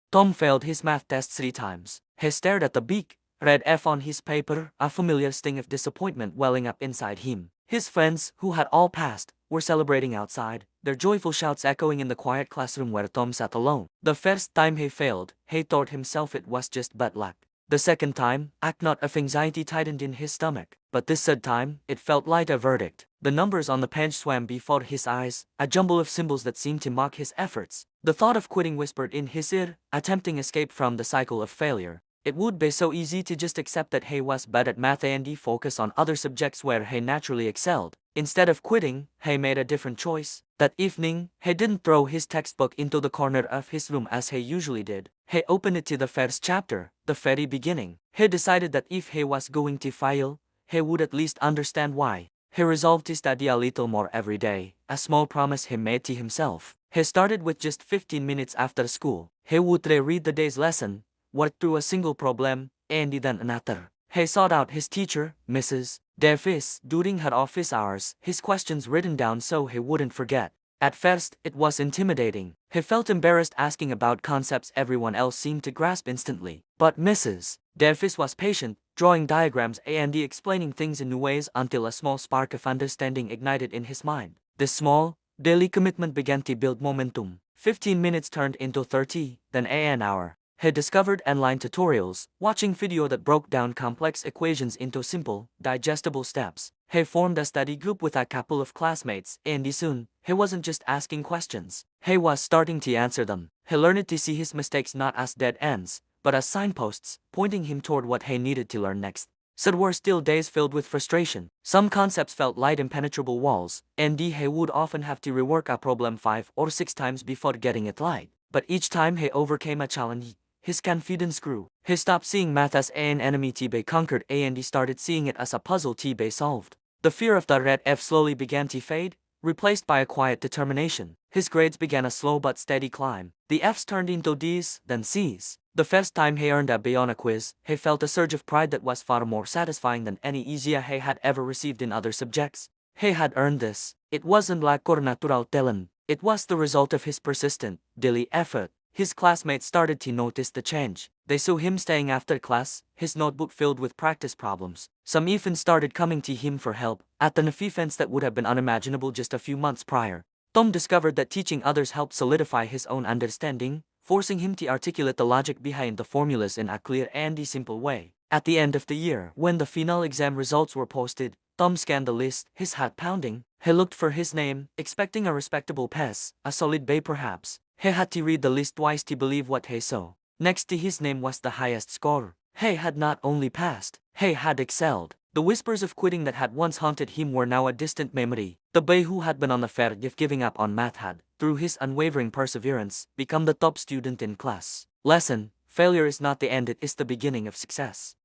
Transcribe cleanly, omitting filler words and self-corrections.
Tom failed his math test 3 times. He stared at the big, red F on his paper, a familiar sting of disappointment welling up inside him. His friends, who had all passed, were celebrating outside, their joyful shouts echoing in the quiet classroom where Tom sat alone. The first time he failed, he thought himself it was just bad luck. The second time, a knot of anxiety tightened in his stomach. But this third time, it felt like a verdict. The numbers on the page swam before his eyes, a jumble of symbols that seemed to mock his efforts. The thought of quitting whispered in his ear, a tempting escape from the cycle of failure. It would be so easy to just accept that he was bad at math and focus on other subjects where he naturally excelled. Instead of quitting, he made a different choice. That evening, he didn't throw his textbook into the corner of his room as he usually did. He opened it to the first chapter, the very beginning. He decided that if he was going to fail, he would at least understand why. He resolved to study a little more every day, a small promise he made to himself. He started with just 15 minutes after school. He would reread the day's lesson, work through a single problem, and then another. He sought out his teacher, Mrs. Davis, during her office hours, his questions written down so he wouldn't forget. At first, it was intimidating. He felt embarrassed asking about concepts everyone else seemed to grasp instantly. But Mrs. Davis was patient, drawing diagrams and explaining things in new ways until a small spark of understanding ignited in his mind. This small, daily commitment began to build momentum. 15 minutes turned into 30, then an hour. He discovered online tutorials, watching video that broke down complex equations into simple, digestible steps. He formed a study group with a couple of classmates, and soon, he wasn't just asking questions. He was starting to answer them. He learned to see his mistakes not as dead ends, but as signposts, pointing him toward what he needed to learn next. So there were still days filled with frustration. Some concepts felt like impenetrable walls, and he would often have to rework a problem 5 or 6 times before getting it right. But each time he overcame a challenge, his confidence grew. He stopped seeing math as an enemy to be conquered and started seeing it as a puzzle to be solved. The fear of the red F slowly began to fade, replaced by a quiet determination. His grades began a slow but steady climb. The F's turned into D's, then C's. The first time he earned a B on a quiz, he felt a surge of pride that was far more satisfying than any easy A he had ever received in other subjects. He had earned this. It wasn't like natural talent. It was the result of his persistent, daily effort. His classmates started to notice the change. They saw him staying after class, his notebook filled with practice problems. Some even started coming to him for help, at an offense that would have been unimaginable just a few months prior. Tom discovered that teaching others helped solidify his own understanding, forcing him to articulate the logic behind the formulas in a clear and simple way. At the end of the year, when the final exam results were posted, Tom scanned the list, his heart pounding. He looked for his name, expecting a respectable pass, a solid B perhaps. He had to read the list twice to believe what he saw. Next to his name was the highest score. He had not only passed, he had excelled. The whispers of quitting that had once haunted him were now a distant memory. The boy who had been on the verge of giving up on math had, through his unwavering perseverance, become the top student in class. Lesson: failure is not the end, it is the beginning of success.